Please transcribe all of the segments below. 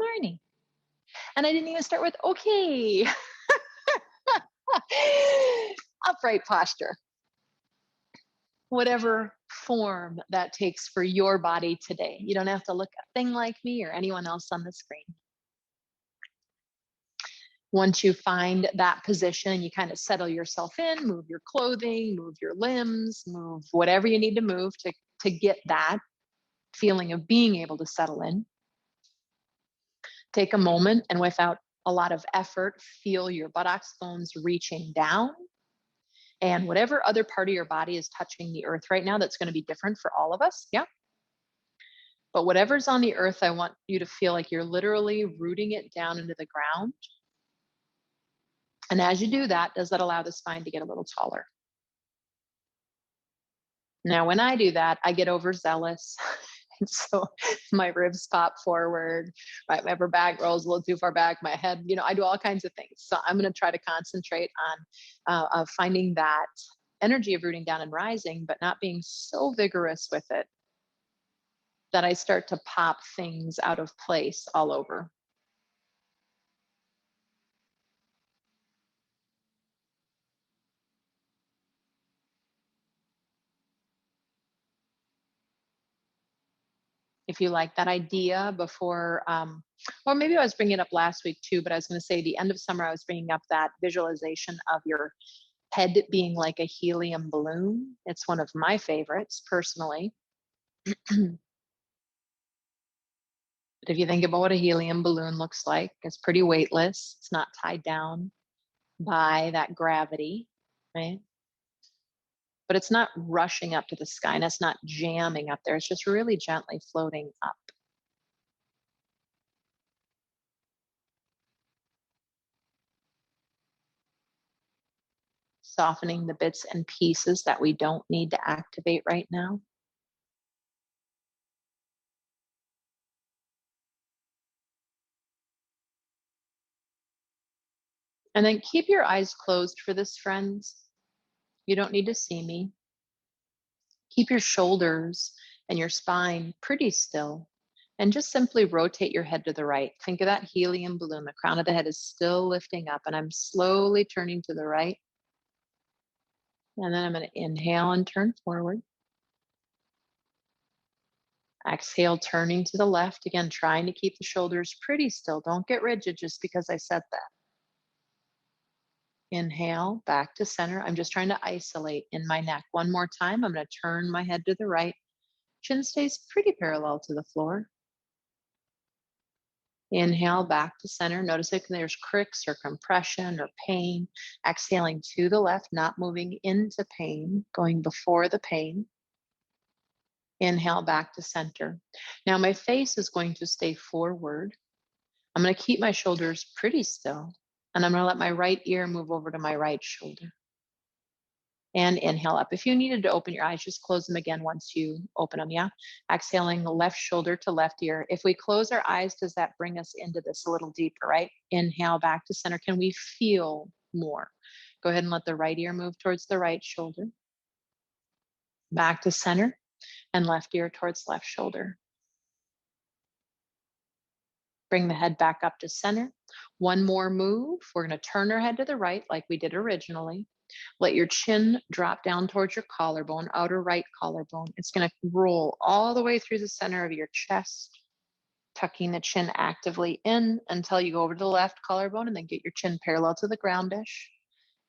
morning. And I didn't even start with, okay. Upright posture. Whatever form that takes for your body today. You don't have to look a thing like me or anyone else on the screen. Once you find that position, you kind of settle yourself in, move your clothing, move your limbs, move whatever you need to move to get that feeling of being able to settle in. Take a moment and without a lot of effort, feel your buttocks bones reaching down. And whatever other part of your body is touching the earth right now, that's going to be different for all of us. Yeah. But whatever's on the earth, I want you to feel like you're literally rooting it down into the ground. And as you do that, does that allow the spine to get a little taller? Now, when I do that, I get overzealous. And so my ribs pop forward, right? My upper back rolls a little too far back, my head, I do all kinds of things. So I'm going to try to concentrate on finding that energy of rooting down and rising, but not being so vigorous with it that I start to pop things out of place all over. If you like that idea before, or maybe I was bringing it up last week too, but I was going to say the end of summer, I was bringing up that visualization of your head being like a helium balloon. It's one of my favorites personally. But if you think about what a helium balloon looks like, it's pretty weightless. It's not tied down by that gravity, right? But it's not rushing up to the sky and it's not jamming up there. It's just really gently floating up. Softening the bits and pieces that we don't need to activate right now. And then keep your eyes closed for this, friends. You don't need to see me. Keep your shoulders and your spine pretty still. And just simply rotate your head to the right. Think of that helium balloon. The crown of the head is still lifting up, and I'm slowly turning to the right. And then I'm going to inhale and turn forward. Exhale, turning to the left. Again, trying to keep the shoulders pretty still. Don't get rigid just because I said that. Inhale, back to center. I'm just trying to isolate in my neck. One more time. I'm going to turn my head to the right. Chin stays pretty parallel to the floor. Inhale, back to center. Notice if there's cricks or compression or pain. Exhaling to the left, not moving into pain, going before the pain. Inhale, back to center. Now my face is going to stay forward. I'm going to keep my shoulders pretty still. And I'm going to let my right ear move over to my right shoulder. And inhale up. If you needed to open your eyes, just close them again once you open them, yeah? Exhaling the left shoulder to left ear. If we close our eyes, does that bring us into this a little deeper, right? Inhale, back to center. Can we feel more? Go ahead and let the right ear move towards the right shoulder. Back to center, and left ear towards left shoulder. Bring the head back up to center. One more move. We're going to turn our head to the right like we did originally. Let your chin drop down towards your collarbone, outer right collarbone. It's going to roll all the way through the center of your chest, tucking the chin actively in until you go over to the left collarbone and then get your chin parallel to the groundish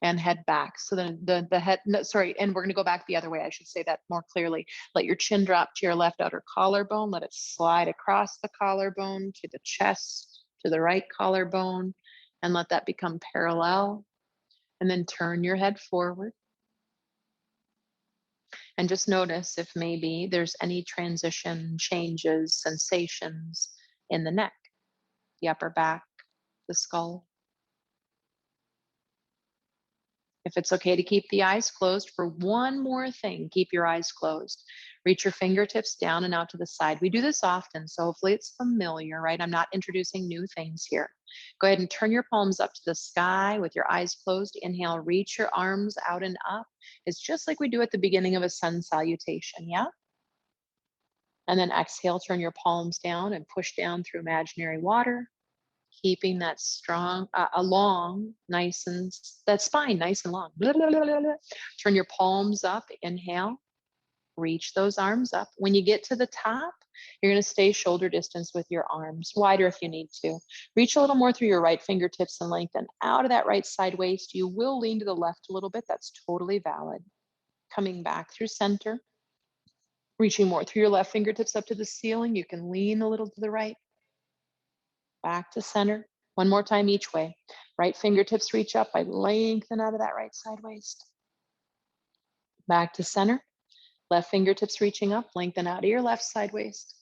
and head back. So then the head, no, sorry, and we're going to go back the other way. I should say that more clearly. Let your chin drop to your left outer collarbone. Let it slide across the collarbone to the chest, to the right collarbone, and let that become parallel. And then turn your head forward. And just notice if maybe there's any transition, changes, sensations in the neck, the upper back, the skull. If it's okay to keep the eyes closed for one more thing, keep your eyes closed. Reach your fingertips down and out to the side. We do this often, so hopefully it's familiar, right? I'm not introducing new things here. Go ahead and turn your palms up to the sky with your eyes closed. Inhale, reach your arms out and up. It's just like we do at the beginning of a sun salutation, yeah? And then exhale, turn your palms down and push down through imaginary water, keeping that strong, long, nice and, that spine nice and long. Blah, blah, blah, blah, blah. Turn your palms up, inhale, reach those arms up. When you get to the top, you're gonna stay shoulder distance with your arms, wider if you need to. Reach a little more through your right fingertips and lengthen out of that right side waist. You will lean to the left a little bit, that's totally valid. Coming back through center. Reaching more through your left fingertips up to the ceiling. You can lean a little to the right. Back to center. One more time each way. Right fingertips reach up. I lengthen out of that right side waist. Back to center. Left fingertips reaching up. Lengthen out of your left side waist.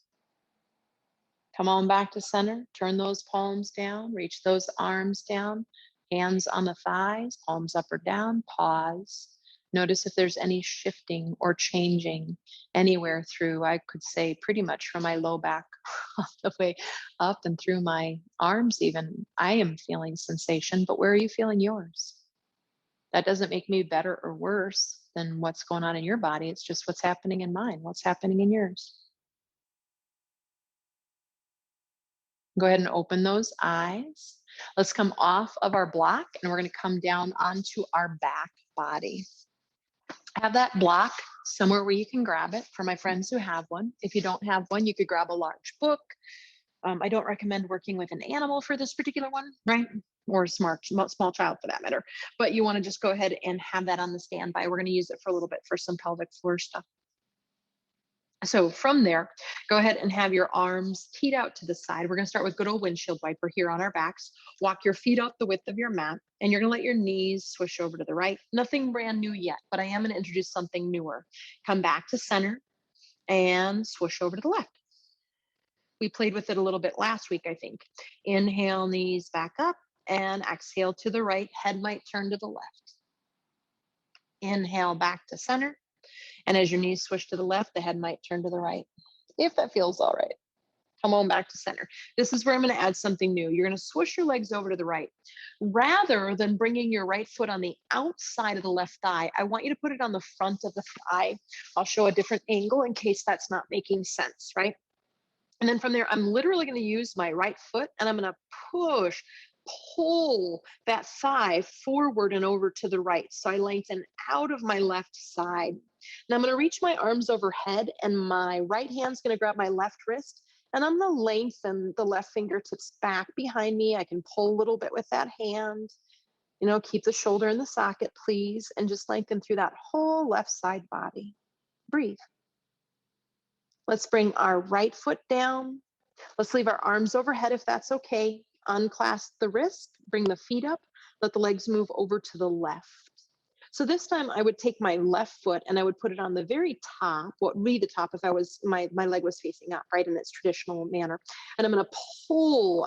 Come on back to center. Turn those palms down. Reach those arms down. Hands on the thighs. Palms up or down. Pause. Notice if there's any shifting or changing anywhere through, I could say pretty much from my low back all the way up and through my arms even. I am feeling sensation, but where are you feeling yours? That doesn't make me better or worse than what's going on in your body. It's just what's happening in mine, what's happening in yours. Go ahead and open those eyes. Let's come off of our block and we're going to come down onto our back body. Have that block somewhere where you can grab it. For my friends who have one, if you don't have one, you could grab a large book. I don't recommend working with an animal for this particular one, right? Or a small child for that matter. But you want to just go ahead and have that on the standby. We're going to use it for a little bit for some pelvic floor stuff. So from there, go ahead and have your arms teed out to the side. We're going to start with good old windshield wiper here on our backs. Walk your feet out the width of your mat, and you're going to let your knees swish over to the right. Nothing brand new yet, but I am going to introduce something newer. Come back to center and swish over to the left. We played with it a little bit last week, I think. Inhale, knees back up, and exhale to the right. Head might turn to the left. Inhale back to center. And as your knees swish to the left, the head might turn to the right, if that feels all right. Come on back to center. This is where I'm going to add something new. You're going to swish your legs over to the right. Rather than bringing your right foot on the outside of the left thigh, I want you to put it on the front of the thigh. I'll show a different angle in case that's not making sense, right? And then from there, I'm literally going to use my right foot and I'm going to pull that thigh forward and over to the right. So I lengthen out of my left side. Now I'm going to reach my arms overhead and my right hand's going to grab my left wrist and I'm going to lengthen the left fingertips back behind me. I can pull a little bit with that hand, you know, keep the shoulder in the socket, please, and just lengthen through that whole left side body. Breathe. Let's bring our right foot down. Let's leave our arms overhead if that's okay. Unclasp the wrist, bring the feet up, let the legs move over to the left. So this time I would take my left foot and I would put it on the very top, what would be the top if I was, my leg was facing up, right, in its traditional manner. And I'm going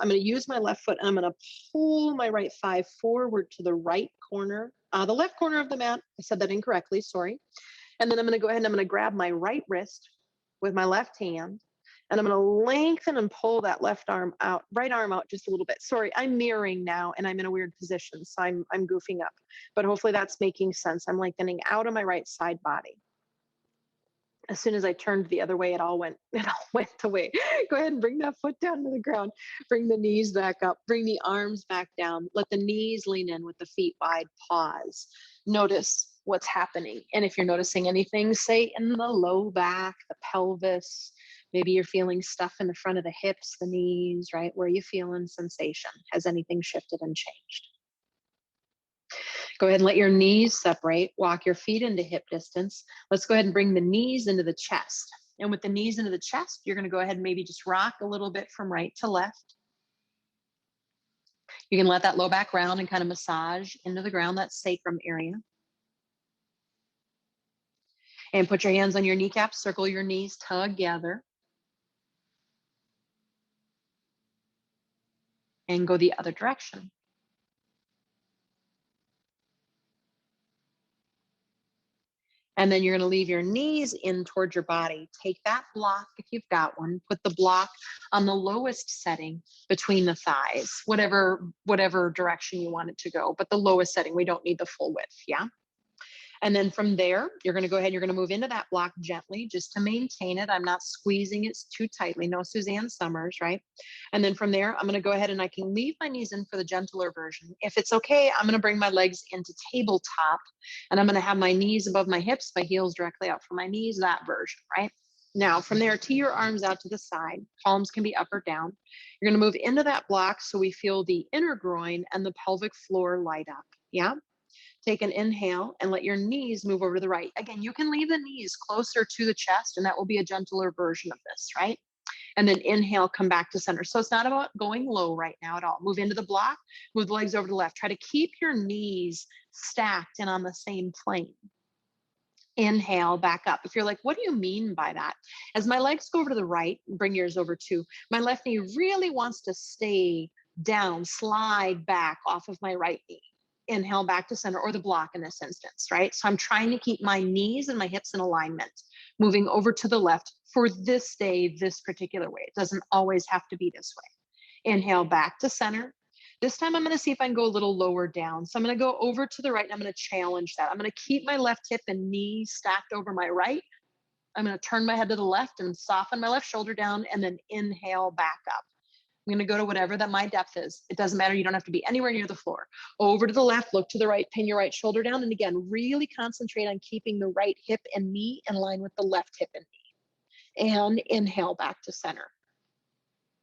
to use my left foot and I'm going to pull my right thigh forward to the right corner, the left corner of the mat. I said that incorrectly, sorry. And then I'm going to go ahead and I'm going to grab my right wrist with my left hand. And I'm going to lengthen and pull that left arm out, right arm out just a little bit. Sorry, I'm mirroring now and I'm in a weird position, so I'm goofing up. But hopefully that's making sense. I'm lengthening out of my right side body. As soon as I turned the other way, it all went away. Go ahead and bring that foot down to the ground. Bring the knees back up. Bring the arms back down. Let the knees lean in with the feet wide. Pause. Notice what's happening. And if you're noticing anything, say in the low back, the pelvis, maybe you're feeling stuff in the front of the hips, the knees, right? Where are you feeling sensation? Has anything shifted and changed? Go ahead and let your knees separate. Walk your feet into hip distance. Let's go ahead and bring the knees into the chest. And with the knees into the chest, you're going to go ahead and maybe just rock a little bit from right to left. You can let that low back round and kind of massage into the ground, that sacrum area. And put your hands on your kneecaps, circle your knees together. And go the other direction. And then you're going to leave your knees in towards your body. Take that block, if you've got one, put the block on the lowest setting between the thighs, whatever direction you want it to go, but the lowest setting, we don't need the full width, yeah? And then from there, you're going to go ahead, you're going to move into that block gently just to maintain it. I'm not squeezing it too tightly. No Suzanne Summers, right? And then from there, I'm going to go ahead and I can leave my knees in for the gentler version. If it's okay, I'm going to bring my legs into tabletop and I'm going to have my knees above my hips, my heels directly out from my knees, that version, right? Now from there, tee your arms out to the side. Palms can be up or down. You're going to move into that block so we feel the inner groin and the pelvic floor light up. Yeah. Take an inhale and let your knees move over to the right. Again, you can leave the knees closer to the chest and that will be a gentler version of this, right? And then inhale, come back to center. So it's not about going low right now at all. Move into the block, move the legs over to the left. Try to keep your knees stacked and on the same plane. Inhale, back up. If you're like, what do you mean by that? As my legs go over to the right, bring yours over too. My left knee really wants to stay down, slide back off of my right knee. Inhale back to center, or the block in this instance, right? So I'm trying to keep my knees and my hips in alignment, moving over to the left for this day, this particular way. It doesn't always have to be this way. Inhale back to center. This time I'm going to see if I can go a little lower down. So I'm going to go over to the right and I'm going to challenge that. I'm going to keep my left hip and knee stacked over my right. I'm going to turn my head to the left and soften my left shoulder down and then inhale back up. I'm going to go to whatever that my depth is. It doesn't matter. You don't have to be anywhere near the floor. Over to the left, look to the right, pin your right shoulder down. And again, really concentrate on keeping the right hip and knee in line with the left hip and knee. And inhale back to center.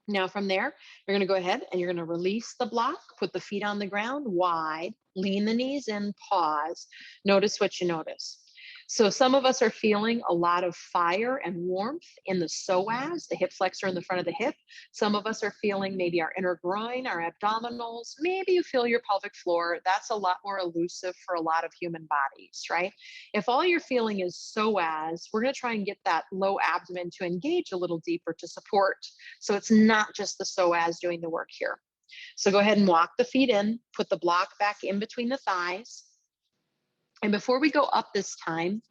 Now from there, you're going to go ahead and you're going to release the block, put the feet on the ground wide, lean the knees in, pause. Notice what you notice. So some of us are feeling a lot of fire and warmth in the psoas, the hip flexor in the front of the hip. Some of us are feeling maybe our inner groin, our abdominals. Maybe you feel your pelvic floor. That's a lot more elusive for a lot of human bodies, right? If all you're feeling is psoas, we're going to try and get that low abdomen to engage a little deeper to support. So it's not just the psoas doing the work here. So go ahead and walk the feet in, put the block back in between the thighs. And before we go up this time,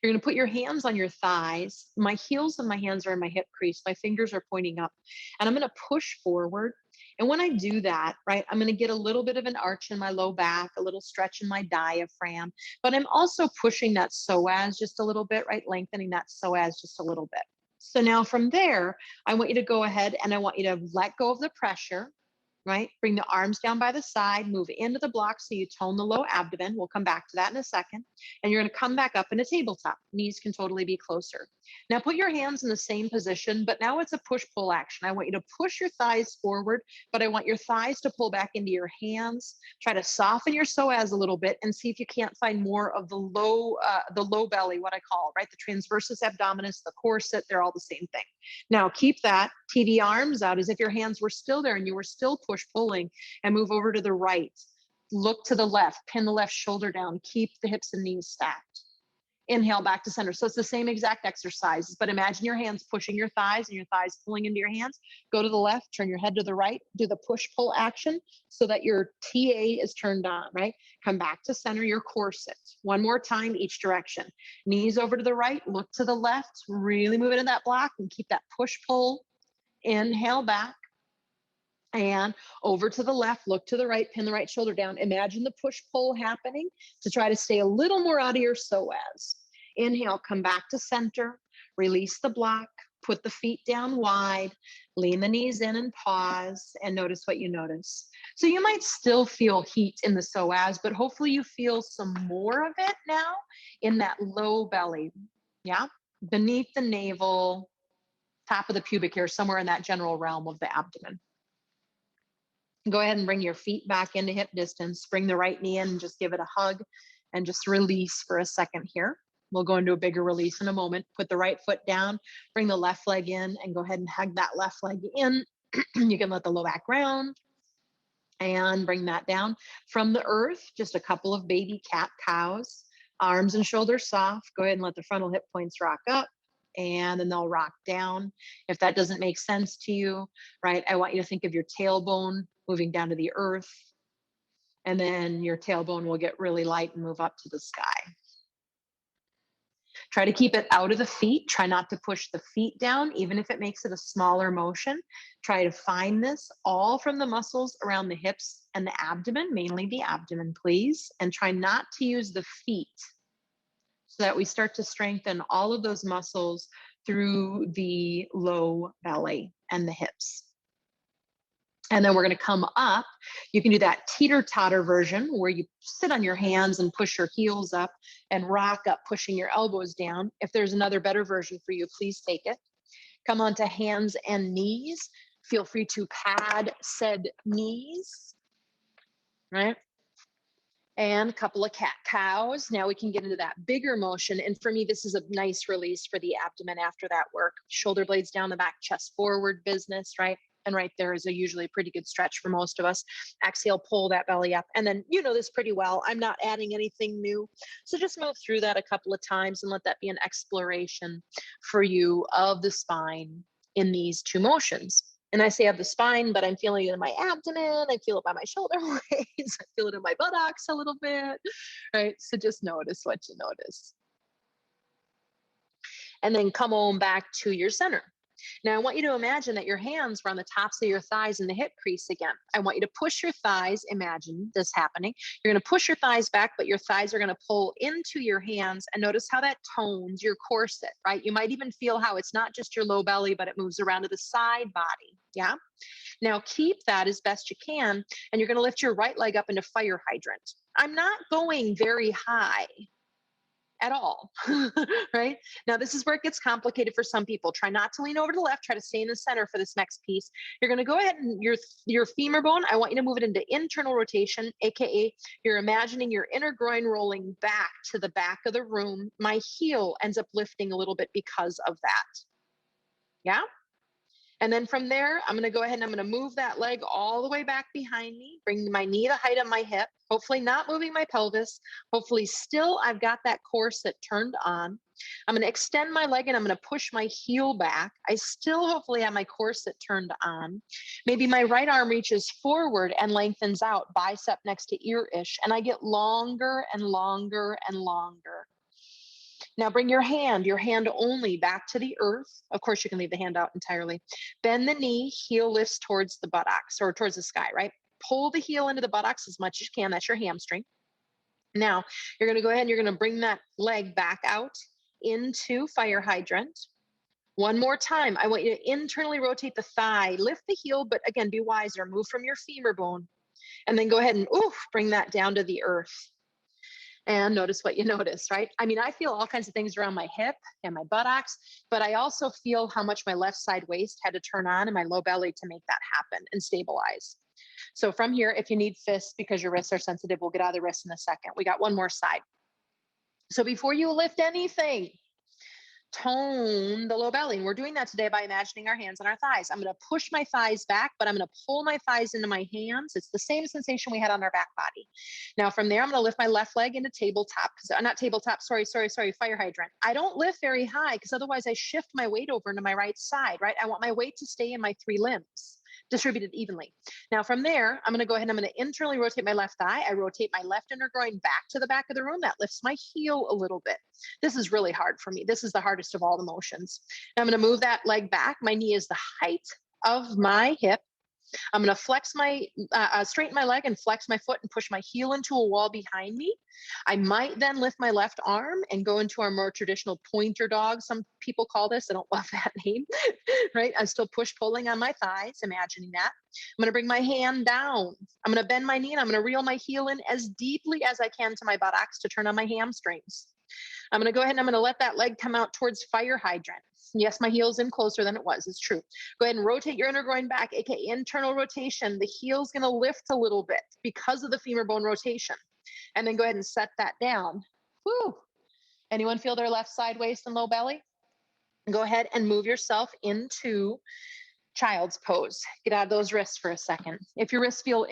you're going to put your hands on your thighs. My heels and my hands are in my hip crease. My fingers are pointing up. And I'm going to push forward. And when I do that, right, I'm going to get a little bit of an arch in my low back, a little stretch in my diaphragm. But I'm also pushing that psoas just a little bit, right, lengthening that psoas just a little bit. So now from there, I want you to go ahead and I want you to let go of the pressure. Right? Bring the arms down by the side, move into the block so you tone the low abdomen. We'll come back to that in a second. And you're going to come back up in a tabletop. Knees can totally be closer. Now put your hands in the same position, but now it's a push-pull action. I want you to push your thighs forward, but I want your thighs to pull back into your hands. Try to soften your psoas a little bit and see if you can't find more of the low belly, what I call, right? The transversus abdominis, the corset, they're all the same thing. Now keep that, tee the arms out as if your hands were still there and you were still pulling, and move over to the right. Look to the left, pin the left shoulder down, keep the hips and knees stacked. Inhale back to center. So it's the same exact exercises, but imagine your hands pushing your thighs and your thighs pulling into your hands. Go to the left, turn your head to the right, do the push-pull action so that your TA is turned on, right? Come back to center, your corset. One more time, each direction. Knees over to the right, look to the left, really move into that block and keep that push-pull. Inhale back. And over to the left, look to the right, pin the right shoulder down. Imagine the push-pull happening to try to stay a little more out of your psoas. Inhale, come back to center, release the block, put the feet down wide, lean the knees in and pause, and notice what you notice. So you might still feel heat in the psoas, but hopefully you feel some more of it now in that low belly, yeah? Beneath the navel, top of the pubic hair, somewhere in that general realm of the abdomen. Go ahead and bring your feet back into hip distance. Bring the right knee in and just give it a hug and just release for a second here. We'll go into a bigger release in a moment. Put the right foot down, bring the left leg in and go ahead and hug that left leg in. You can let the low back round and bring that down. From the earth, just a couple of baby cat cows, arms and shoulders soft. Go ahead and let the frontal hip points rock up. And then they'll rock down. If that doesn't make sense to you, right, I want you to think of your tailbone moving down to the earth. And then your tailbone will get really light and move up to the sky. Try to keep it out of the feet. Try not to push the feet down, even if it makes it a smaller motion. Try to find this all from the muscles around the hips and the abdomen, mainly the abdomen, please. And try not to use the feet so that we start to strengthen all of those muscles through the low belly and the hips. And then we're going to come up. You can do that teeter-totter version where you sit on your hands and push your heels up and rock up, pushing your elbows down. If there's another better version for you, please take it. Come onto hands and knees. Feel free to pad said knees, right? And a couple of cat cows. Now we can get into that bigger motion. And for me, this is a nice release for the abdomen after that work. Shoulder blades down the back, chest forward business, right? And right there is usually a pretty good stretch for most of us. Exhale, pull that belly up. And then you know this pretty well. I'm not adding anything new. So just move through that a couple of times and let that be an exploration for you of the spine in these two motions. And I say of the spine, but I'm feeling it in my abdomen. I feel it by my shoulder blades. I feel it in my buttocks a little bit, right? So just notice what you notice. And then come on back to your center. Now, I want you to imagine that your hands were on the tops of your thighs and the hip crease again. I want you to push your thighs. Imagine this happening. You're going to push your thighs back, but your thighs are going to pull into your hands. And notice how that tones your corset, right? You might even feel how it's not just your low belly, but it moves around to the side body. Yeah. Now, keep that as best you can. And you're going to lift your right leg up into fire hydrant. I'm not going very high at all, right? Now, this is where it gets complicated for some people. Try not to lean over to the left. Try to stay in the center for this next piece. You're going to go ahead and your femur bone, I want you to move it into internal rotation, AKA you're imagining your inner groin rolling back to the back of the room. My heel ends up lifting a little bit because of that. Yeah? And then from there, I'm going to go ahead and I'm going to move that leg all the way back behind me, bring my knee to height of my hip, hopefully not moving my pelvis. Hopefully still I've got that corset turned on. I'm going to extend my leg and I'm going to push my heel back. I still hopefully have my corset turned on. Maybe my right arm reaches forward and lengthens out, bicep next to ear-ish, and I get longer and longer and longer. Now bring your hand only back to the earth. Of course, you can leave the hand out entirely. Bend the knee, heel lifts towards the buttocks or towards the sky, right? Pull the heel into the buttocks as much as you can. That's your hamstring. Now you're going to go ahead and you're going to bring that leg back out into fire hydrant. One more time. I want you to internally rotate the thigh, lift the heel, but again, be wiser. Move from your femur bone and then go ahead and bring that down to the earth. And notice what you notice, right? I mean, I feel all kinds of things around my hip and my buttocks, but I also feel how much my left side waist had to turn on and my low belly to make that happen and stabilize. So from here, if you need fists because your wrists are sensitive, we'll get out of the wrists in a second. We got one more side. So before you lift anything, tone the low belly. And we're doing that today by imagining our hands on our thighs. I'm going to push my thighs back, but I'm going to pull my thighs into my hands. It's the same sensation we had on our back body. Now from there, I'm going to lift my left leg into tabletop, not tabletop, sorry, fire hydrant. I don't lift very high because otherwise I shift my weight over into my right side, right? I want my weight to stay in my three limbs, distributed evenly. Now from there, I'm going to go ahead and I'm going to internally rotate my left thigh. I rotate my left inner groin back to the back of the room. That lifts my heel a little bit. This is really hard for me. This is the hardest of all the motions. Now I'm going to move that leg back. My knee is the height of my hip. I'm going to flex my, straighten my leg and flex my foot and push my heel into a wall behind me. I might then lift my left arm and go into our more traditional pointer dog. Some people call this, I don't love that name, right? I'm still push-pulling on my thighs, imagining that. I'm going to bring my hand down. I'm going to bend my knee and I'm going to reel my heel in as deeply as I can to my buttocks to turn on my hamstrings. I'm going to go ahead and I'm going to let that leg come out towards fire hydrant. Yes, my heel's in closer than it was. It's true. Go ahead and rotate your inner groin back, aka internal rotation. The heel's going to lift a little bit because of the femur bone rotation. And then go ahead and set that down. Woo! Anyone feel their left side waist and low belly? Go ahead and move yourself into child's pose. Get out of those wrists for a second. If your wrists feel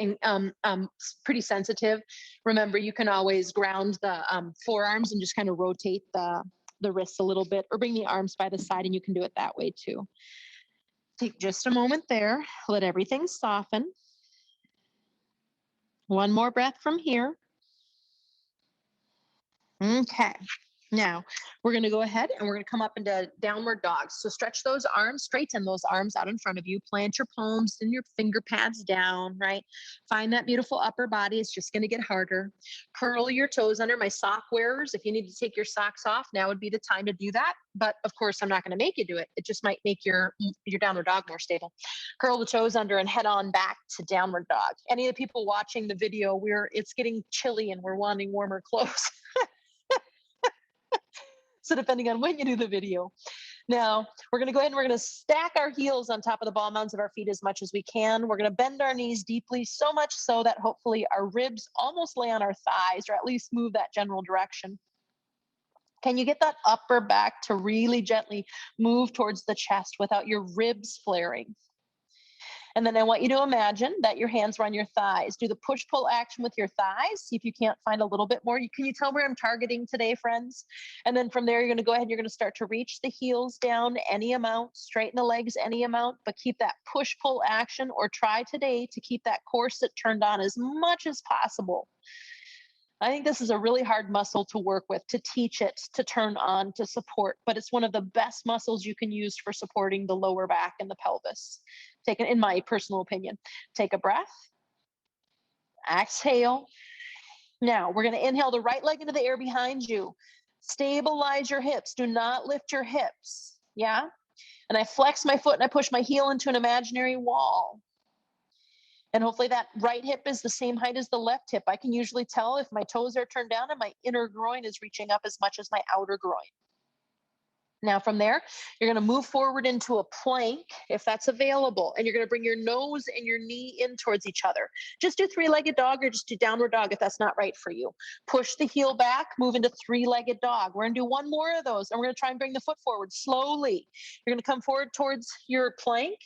pretty sensitive, remember you can always ground the forearms and just kind of rotate the wrists a little bit, or bring the arms by the side and you can do it that way too. Take just a moment there. Let everything soften. One more breath from here. Okay. Now, we're going to go ahead and we're going to come up into downward dog. So stretch those arms, straighten those arms out in front of you. Plant your palms and your finger pads down, right? Find that beautiful upper body. It's just going to get harder. Curl your toes under. My sock wearers, if you need to take your socks off, now would be the time to do that. But of course, I'm not going to make you do it. It just might make your downward dog more stable. Curl the toes under and head on back to downward dog. Any of the people watching the video, it's getting chilly and we're wanting warmer clothes. So depending on when you do the video. Now, we're going to go ahead and we're going to stack our heels on top of the ball mounds of our feet as much as we can. We're going to bend our knees deeply, so much so that hopefully our ribs almost lay on our thighs, or at least move that general direction. Can you get that upper back to really gently move towards the chest without your ribs flaring? And then I want you to imagine that your hands are on your thighs. Do the push-pull action with your thighs. See if you can't find a little bit more. Can you tell where I'm targeting today, friends? And then from there, you're going to go ahead and you're going to start to reach the heels down any amount, straighten the legs any amount, but keep that push-pull action, or try today to keep that corset turned on as much as possible. I think this is a really hard muscle to work with, to teach it, to turn on, to support, but it's one of the best muscles you can use for supporting the lower back and the pelvis. In my personal opinion. Take a breath. Exhale. Now, we're going to inhale the right leg into the air behind you. Stabilize your hips. Do not lift your hips. Yeah? And I flex my foot and I push my heel into an imaginary wall. And hopefully that right hip is the same height as the left hip. I can usually tell if my toes are turned down and my inner groin is reaching up as much as my outer groin. Now from there, you're going to move forward into a plank if that's available. And you're going to bring your nose and your knee in towards each other. Just do three-legged dog, or just do downward dog if that's not right for you. Push the heel back, move into three-legged dog. We're going to do one more of those. And we're going to try and bring the foot forward slowly. You're going to come forward towards your plank.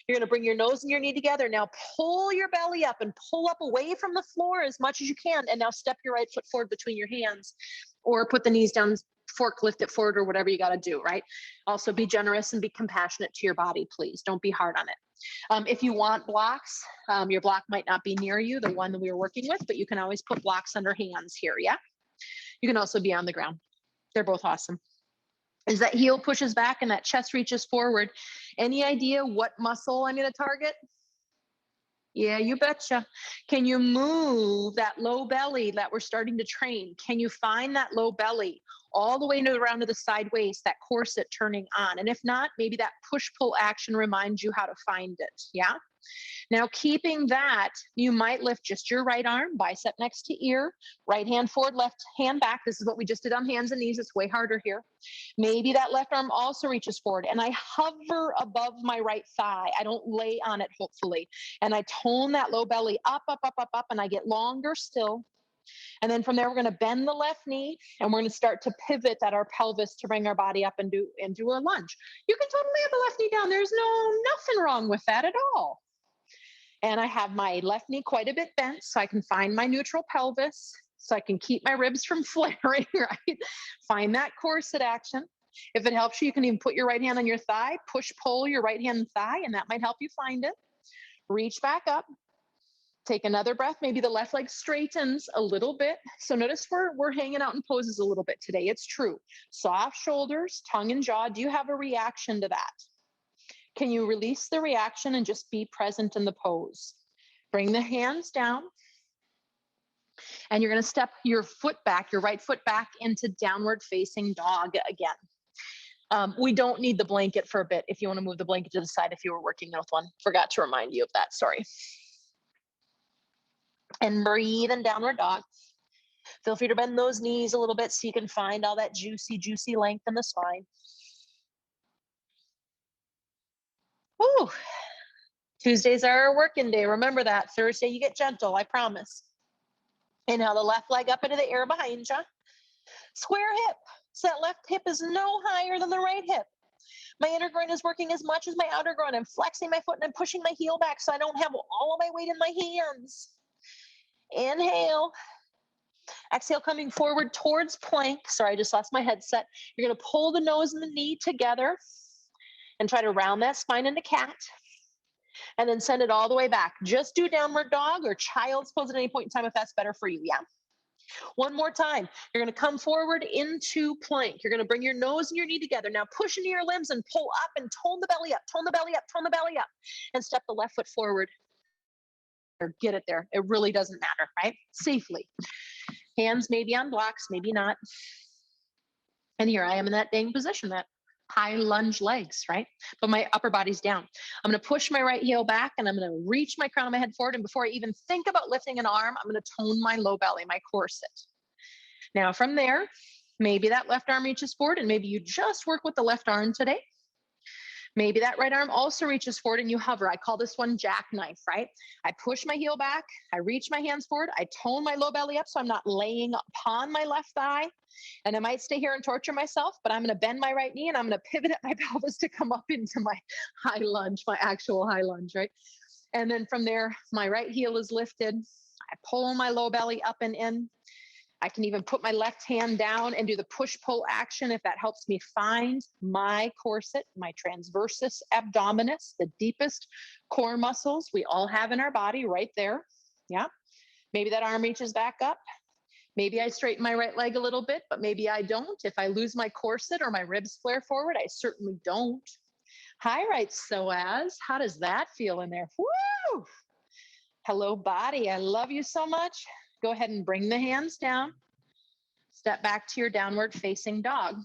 You're going to bring your nose and your knee together. Now pull your belly up and pull up away from the floor as much as you can. And now step your right foot forward between your hands, or put the knees down, forklift it forward, or whatever you got to do, right? Also be generous and be compassionate to your body, please. Don't be hard on it. If you want blocks, your block might not be near you, the one that we were working with, but you can always put blocks under hands here, yeah? You can also be on the ground. They're both awesome. As that heel pushes back and that chest reaches forward, any idea what muscle I'm going to target? Yeah, you betcha. Can you move that low belly that we're starting to train? Can you find that low belly all the way around to the side waist, that corset turning on? And if not, maybe that push-pull action reminds you how to find it, yeah? Now, keeping that, you might lift just your right arm, bicep next to ear, right hand forward, left hand back. This is what we just did on hands and knees. It's way harder here. Maybe that left arm also reaches forward, and I hover above my right thigh. I don't lay on it, hopefully. And I tone that low belly up, up, up, up, up, and I get longer still. And then from there, we're going to bend the left knee, and we're going to start to pivot at our pelvis to bring our body up and do a lunge. You can totally have the left knee down. There's nothing wrong with that at all. And I have my left knee quite a bit bent so I can find my neutral pelvis, so I can keep my ribs from flaring, right? Find that corset action. If it helps you, you can even put your right hand on your thigh, push, pull your right hand thigh, and that might help you find it. Reach back up. Take another breath. Maybe the left leg straightens a little bit. So notice we're hanging out in poses a little bit today. It's true. Soft shoulders, tongue and jaw. Do you have a reaction to that? Can you release the reaction and just be present in the pose? Bring the hands down. And you're going to step your foot back, your right foot back, into downward facing dog again. We don't need the blanket for a bit if you want to move the blanket to the side if you were working with one. Forgot to remind you of that, sorry. And breathe in downward dog. Feel free to bend those knees a little bit so you can find all that juicy, juicy length in the spine. Woo. Tuesdays are our working day. Remember that. Thursday, you get gentle, I promise. Inhale the left leg up into the air behind you. Square hip. So that left hip is no higher than the right hip. My inner groin is working as much as my outer groin. I'm flexing my foot and I'm pushing my heel back so I don't have all of my weight in my hands. Inhale. Exhale, coming forward towards plank. Sorry, I just lost my headset. You're going to pull the nose and the knee together and try to round that spine into cat. And then send it all the way back. Just do downward dog or child's pose at any point in time if that's better for you, yeah? One more time. You're going to come forward into plank. You're going to bring your nose and your knee together. Now push into your limbs and pull up and tone the belly up, tone the belly up, tone the belly up, and step the left foot forward. Or get it there. It really doesn't matter, right? Safely. Hands maybe on blocks, maybe not. And here I am in that dang position, that high lunge legs, right? But my upper body's down. I'm going to push my right heel back and I'm going to reach my crown of my head forward. And before I even think about lifting an arm, I'm going to tone my low belly, my corset. Now from there, maybe that left arm reaches forward and maybe you just work with the left arm today. Maybe that right arm also reaches forward and you hover. I call this one jackknife, right? I push my heel back. I reach my hands forward. I tone my low belly up so I'm not laying upon my left thigh. And I might stay here and torture myself, but I'm going to bend my right knee and I'm going to pivot at my pelvis to come up into my high lunge, my actual high lunge, right? And then from there, my right heel is lifted. I pull my low belly up and in. I can even put my left hand down and do the push-pull action if that helps me find my corset, my transversus abdominis, the deepest core muscles we all have in our body right there. Yeah. Maybe that arm reaches back up. Maybe I straighten my right leg a little bit, but maybe I don't. If I lose my corset or my ribs flare forward, I certainly don't. Hi, right psoas. How does that feel in there? Woo! Hello, body. I love you so much. Go ahead and bring the hands down. Step back to your downward facing dog.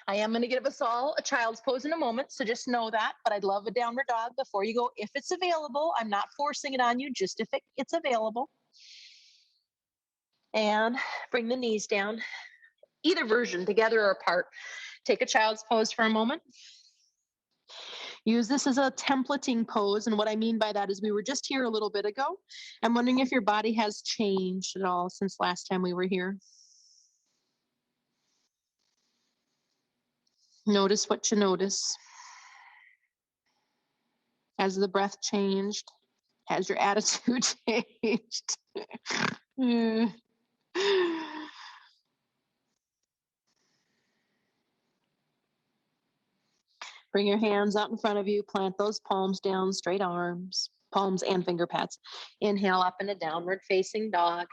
I am going to give us all a child's pose in a moment, so just know that, but I'd love a downward dog before you go. If it's available, I'm not forcing it on you, just if it's available. And bring the knees down, either version, together or apart. Take a child's pose for a moment. Use this as a templating pose. And what I mean by that is we were just here a little bit ago. I'm wondering if your body has changed at all since last time we were here. Notice what you notice. Has the breath changed? Has your attitude changed? Bring your hands out in front of you. Plant those palms down, straight arms, palms and finger pads. Inhale up in a downward facing dog.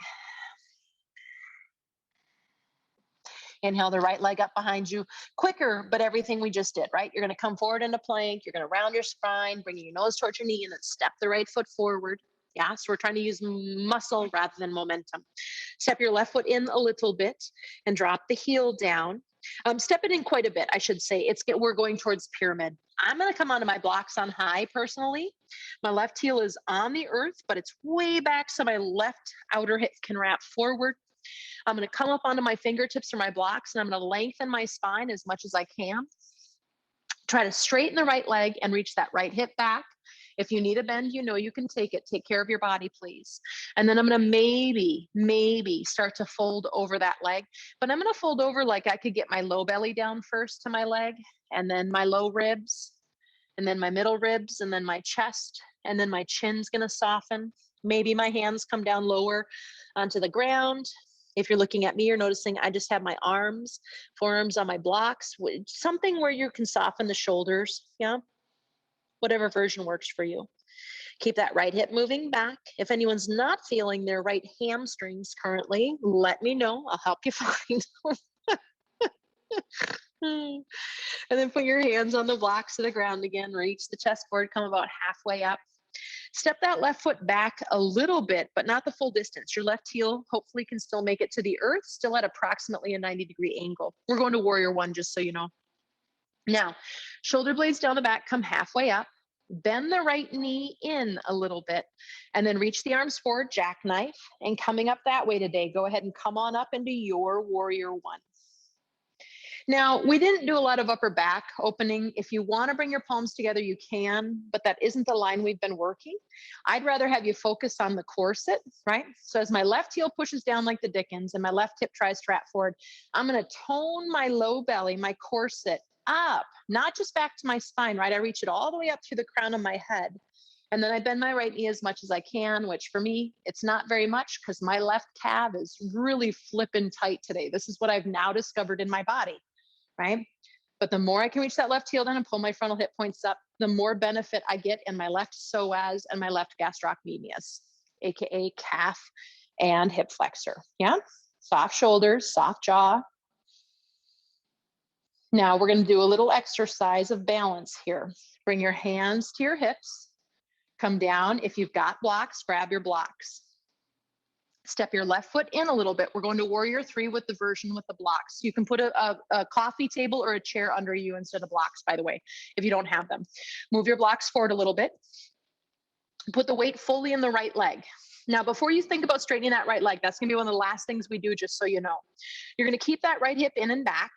Inhale the right leg up behind you. Quicker, but everything we just did, right? You're going to come forward into plank. You're going to round your spine, bringing your nose towards your knee, and then step the right foot forward. Yeah, so we're trying to use muscle rather than momentum. Step your left foot in a little bit and drop the heel down. Step it in quite a bit, I should say. We're going towards pyramid. I'm going to come onto my blocks on high personally. My left heel is on the earth, but it's way back so my left outer hip can wrap forward. I'm going to come up onto my fingertips or my blocks, and I'm going to lengthen my spine as much as I can. Try to straighten the right leg and reach that right hip back. If you need a bend, you know you can take it. Take care of your body, please. And then I'm going to maybe start to fold over that leg. But I'm going to fold over like I could get my low belly down first to my leg, and then my low ribs, and then my middle ribs, and then my chest, and then my chin's going to soften. Maybe my hands come down lower onto the ground. If you're looking at me, you're noticing I just have my forearms on my blocks, something where you can soften the shoulders. Yeah. Whatever version works for you. Keep that right hip moving back. If anyone's not feeling their right hamstrings currently, let me know. I'll help you find them. And then put your hands on the blocks to the ground again. Reach the chest forward, come about halfway up. Step that left foot back a little bit, but not the full distance. Your left heel hopefully can still make it to the earth, still at approximately a 90-degree angle. We're going to warrior one, just so you know. Now, shoulder blades down the back, come halfway up, bend the right knee in a little bit, and then reach the arms forward, jackknife, and coming up that way today, go ahead and come on up into your warrior one. Now, we didn't do a lot of upper back opening. If you want to bring your palms together, you can, but that isn't the line we've been working. I'd rather have you focus on the corset, right? So as my left heel pushes down like the Dickens and my left hip tries to wrap forward, I'm going to tone my low belly, my corset up, not just back to my spine, right? I reach it all the way up through the crown of my head. And then I bend my right knee as much as I can, which for me, it's not very much because my left calf is really flipping tight today. This is what I've now discovered in my body, right? But the more I can reach that left heel down and pull my frontal hip points up, the more benefit I get in my left psoas and my left gastrocnemius, AKA calf and hip flexor. Yeah, soft shoulders, soft jaw. Now we're going to do a little exercise of balance here. Bring your hands to your hips. Come down. If you've got blocks, grab your blocks. Step your left foot in a little bit. We're going to warrior three with the version with the blocks. You can put a coffee table or a chair under you instead of blocks, by the way, if you don't have them. Move your blocks forward a little bit. Put the weight fully in the right leg. Now, before you think about straightening that right leg, that's going to be one of the last things we do, just so you know. You're going to keep that right hip in and back.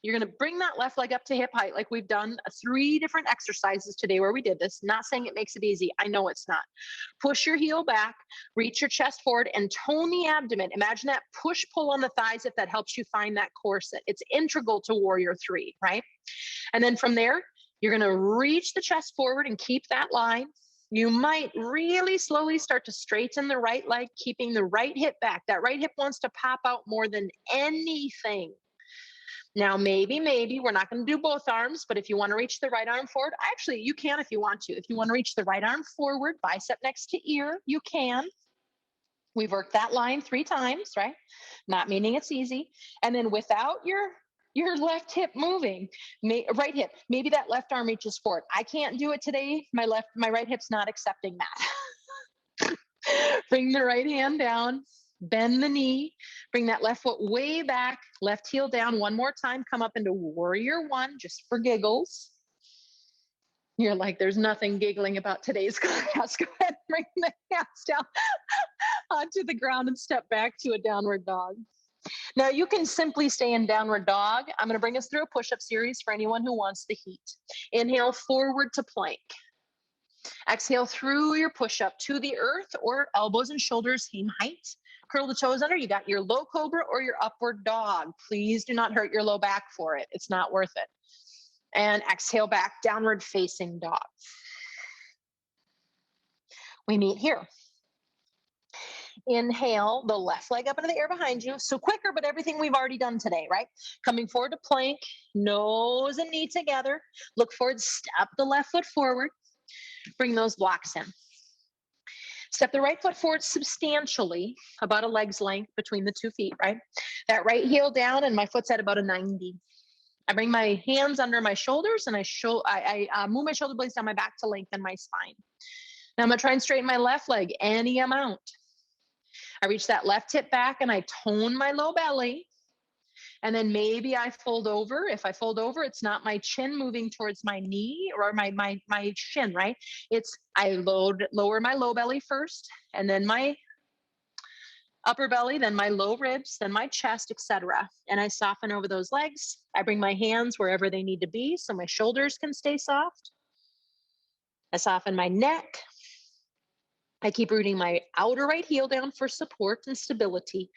You're going to bring that left leg up to hip height like we've done 3 different exercises today where we did this. Not saying it makes it easy. I know it's not. Push your heel back, reach your chest forward, and tone the abdomen. Imagine that push-pull on the thighs if that helps you find that corset. It's integral to warrior three, right? And then from there, you're going to reach the chest forward and keep that line. You might really slowly start to straighten the right leg, keeping the right hip back. That right hip wants to pop out more than anything. Now, maybe we're not going to do both arms, but if you want to reach the right arm forward, actually, you can if you want to. If you want to reach the right arm forward, bicep next to ear, you can. We've worked that line 3 times, right? Not meaning it's easy. And then without your left hip moving, right hip, maybe that left arm reaches forward. I can't do it today. My right hip's not accepting that. Bring the right hand down. Bend the knee, bring that left foot way back, left heel down one more time, come up into warrior one, just for giggles. You're like, there's nothing giggling about today's class. Go ahead and bring the hands down onto the ground and step back to a downward dog. Now you can simply stay in downward dog. I'm gonna bring us through a push-up series for anyone who wants the heat. Inhale forward to plank. Exhale through your push-up to the earth or elbows and shoulders same height. Curl the toes under. You got your low cobra or your upward dog. Please do not hurt your low back for it. It's not worth it. And exhale back, downward facing dog. We meet here. Inhale the left leg up into the air behind you. So quicker, but everything we've already done today, right? Coming forward to plank, nose and knee together. Look forward, step the left foot forward. Bring those blocks in. Step the right foot forward substantially, about a leg's length between the 2 feet, right? That right heel down and my foot's at about a 90. I bring my hands under my shoulders and I move my shoulder blades down my back to lengthen my spine. Now I'm gonna try and straighten my left leg any amount. I reach that left hip back and I tone my low belly. And then maybe I fold over. If I fold over, it's not my chin moving towards my knee or my shin, right? It's I lower my low belly first, and then my upper belly, then my low ribs, then my chest, etc. And I soften over those legs. I bring my hands wherever they need to be so my shoulders can stay soft. I soften my neck. I keep rooting my outer right heel down for support and stability.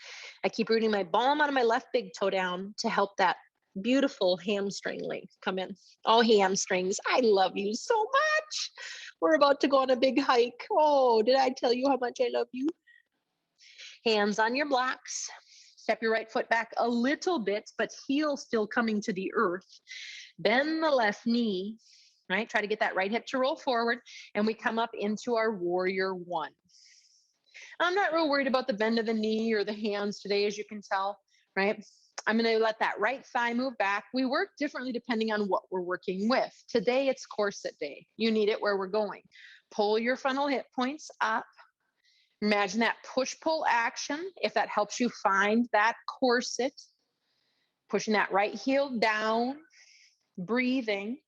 I keep rooting my palm out of my left big toe down to help that beautiful hamstring length come in. Oh, hamstrings, I love you so much. We're about to go on a big hike. Oh, did I tell you how much I love you? Hands on your blocks. Step your right foot back a little bit, but heel still coming to the earth. Bend the left knee. Right? Try to get that right hip to roll forward, and we come up into our warrior one. I'm not real worried about the bend of the knee or the hands today, as you can tell, right? I'm going to let that right thigh move back. We work differently depending on what we're working with. Today, it's corset day. You need it where we're going. Pull your frontal hip points up. Imagine that push-pull action. If that helps you find that corset, pushing that right heel down, breathing.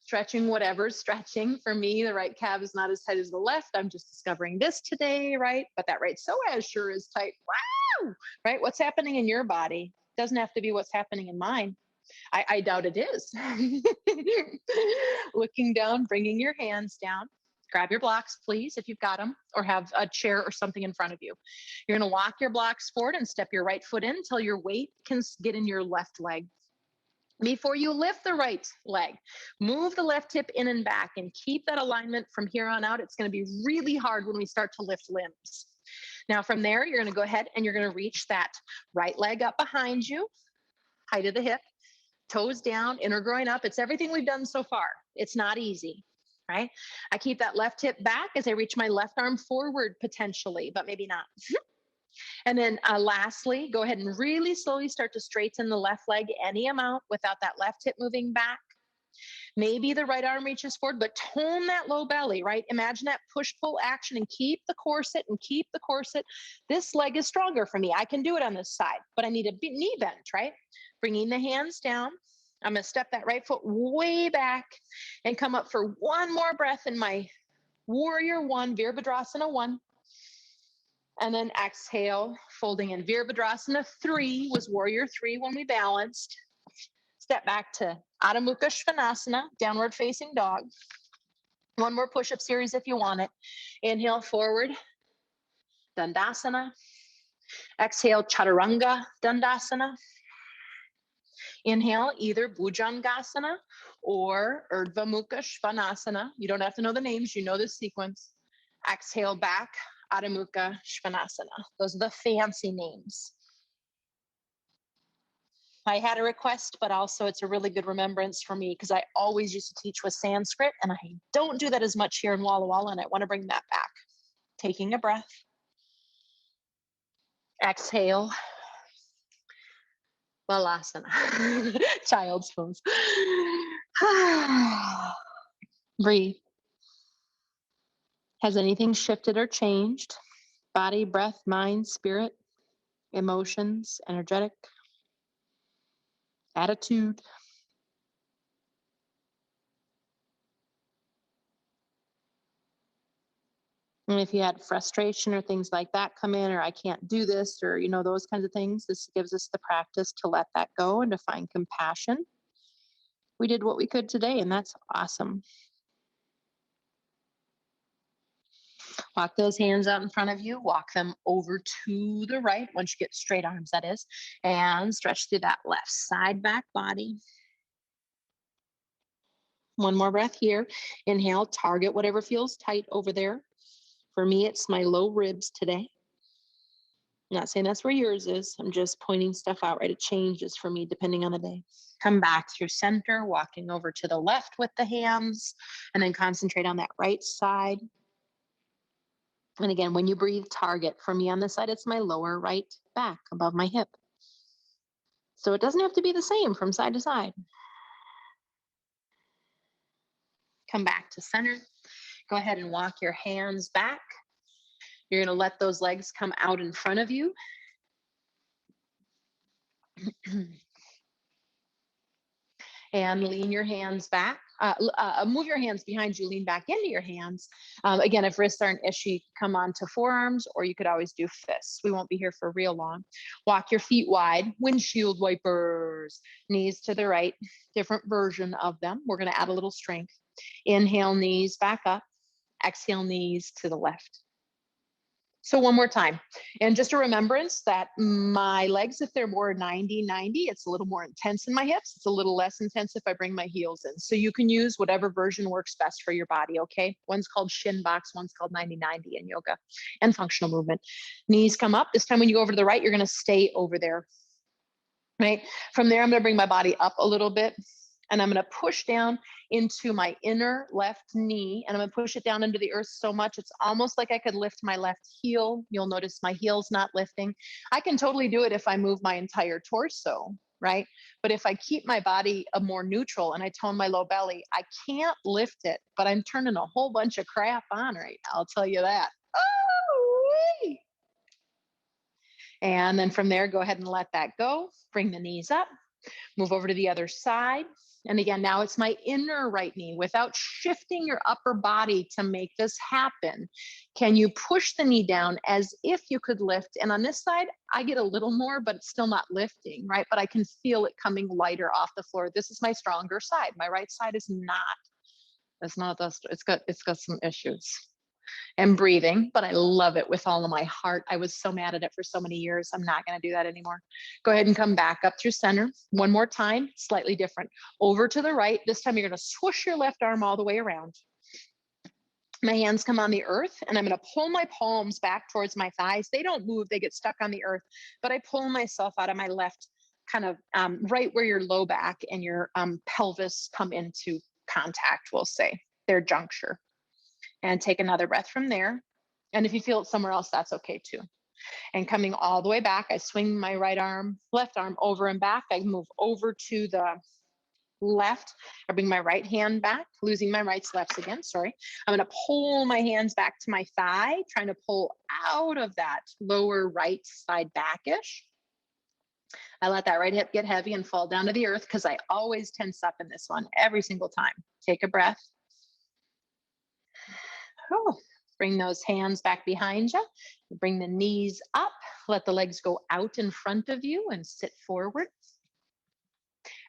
Stretching whatever's stretching. For me, the right calf is not as tight as the left. I'm just discovering this today, right? But that right psoas sure is tight. Wow! Right? What's happening in your body doesn't have to be what's happening in mine. I doubt it is. Looking down, bringing your hands down. Grab your blocks, please, if you've got them, or have a chair or something in front of you. You're going to walk your blocks forward and step your right foot in until your weight can get in your left leg. Before you lift the right leg, move the left hip in and back and keep that alignment from here on out. It's going to be really hard when we start to lift limbs. Now from there, you're going to go ahead and you're going to reach that right leg up behind you, height of the hip, toes down, inner groin up. It's everything we've done so far. It's not easy, right? I keep that left hip back as I reach my left arm forward potentially, but maybe not. And then lastly, go ahead and really slowly start to straighten the left leg any amount without that left hip moving back. Maybe the right arm reaches forward, but tone that low belly, right? Imagine that push-pull action and keep the corset and keep the corset. This leg is stronger for me. I can do it on this side, but I need a knee bend, right? Bringing the hands down. I'm going to step that right foot way back and come up for one more breath in my Warrior One, Virabhadrasana 1. And then exhale, folding in. Virabhadrasana 3 was Warrior 3 when we balanced. Step back to Adho Mukha Svanasana, downward facing dog. One more push-up series if you want it. Inhale forward, Dandasana. Exhale, Chaturanga Dandasana. Inhale, either Bhujangasana or Urdhva Mukha Svanasana. You don't have to know the names, you know the sequence. Exhale back, Adho Mukha Svanasana. Those are the fancy names. I had a request, but also it's a really good remembrance for me because I always used to teach with Sanskrit and I don't do that as much here in Walla Walla, and I want to bring that back. Taking a breath. Exhale. Balasana. Child's pose. Breathe. Has anything shifted or changed? Body, breath, mind, spirit, emotions, energetic, attitude. And if you had frustration or things like that come in, or I can't do this, or, you know, those kinds of things, this gives us the practice to let that go and to find compassion. We did what we could today, and that's awesome. Walk those hands out in front of you. Walk them over to the right once you get straight arms, that is, and stretch through that left side back body. One more breath here. Inhale, target whatever feels tight over there. For me, it's my low ribs today. I'm not saying that's where yours is. I'm just pointing stuff out, right? It changes for me depending on the day. Come back through center, walking over to the left with the hands, and then concentrate on that right side. And again, when you breathe, target. For me on this side, it's my lower right back above my hip. So it doesn't have to be the same from side to side. Come back to center. Go ahead and walk your hands back. You're going to let those legs come out in front of you. And lean your hands back. Move your hands behind you, lean back into your hands. Again, if wrists aren't issue, you can come on to forearms, or you could always do fists. We won't be here for real long. Walk your feet wide, windshield wipers, knees to the right, different version of them. We're going to add a little strength. Inhale, knees back up. Exhale, knees to the left. So one more time. And just a remembrance that my legs, if they're more 90-90, it's a little more intense in my hips. It's a little less intense if I bring my heels in. So you can use whatever version works best for your body, okay? One's called shin box, one's called 90-90 in yoga and functional movement. Knees come up. This time when you go over to the right, you're going to stay over there, right? From there, I'm going to bring my body up a little bit. And I'm going to push down into my inner left knee, and I'm going to push it down into the earth so much it's almost like I could lift my left heel. You'll notice my heel's not lifting. I can totally do it if I move my entire torso, right? But if I keep my body more neutral and I tone my low belly, I can't lift it, but I'm turning a whole bunch of crap on right now, I'll tell you that. Oh, and then from there, go ahead and let that go. Bring the knees up. Move over to the other side. And again, now it's my inner right knee. Without shifting your upper body to make this happen, can you push the knee down as if you could lift? And on this side, I get a little more, but it's still not lifting, right? But I can feel it coming lighter off the floor. This is my stronger side. My right side is not. It's not. It's got some issues. And breathing, but I love it with all of my heart. I was so mad at it for so many years. I'm not going to do that anymore. Go ahead and come back up through center. One more time, slightly different. Over to the right. This time you're going to swoosh your left arm all the way around. My hands come on the earth, and I'm going to pull my palms back towards my thighs. They don't move. They get stuck on the earth, but I pull myself out of my left, kind of right where your low back and your pelvis come into contact, we'll say, their juncture. And take another breath from there. And if you feel it somewhere else, that's okay too. And coming all the way back, I swing my left arm over and back. I move over to the left. I bring my right hand back, losing my rights, lefts again, sorry. I'm gonna pull my hands back to my thigh, trying to pull out of that lower right side backish. I let that right hip get heavy and fall down to the earth because I always tense up in this one every single time. Take a breath. Oh, bring those hands back behind you. Bring the knees up. Let the legs go out in front of you and sit forward.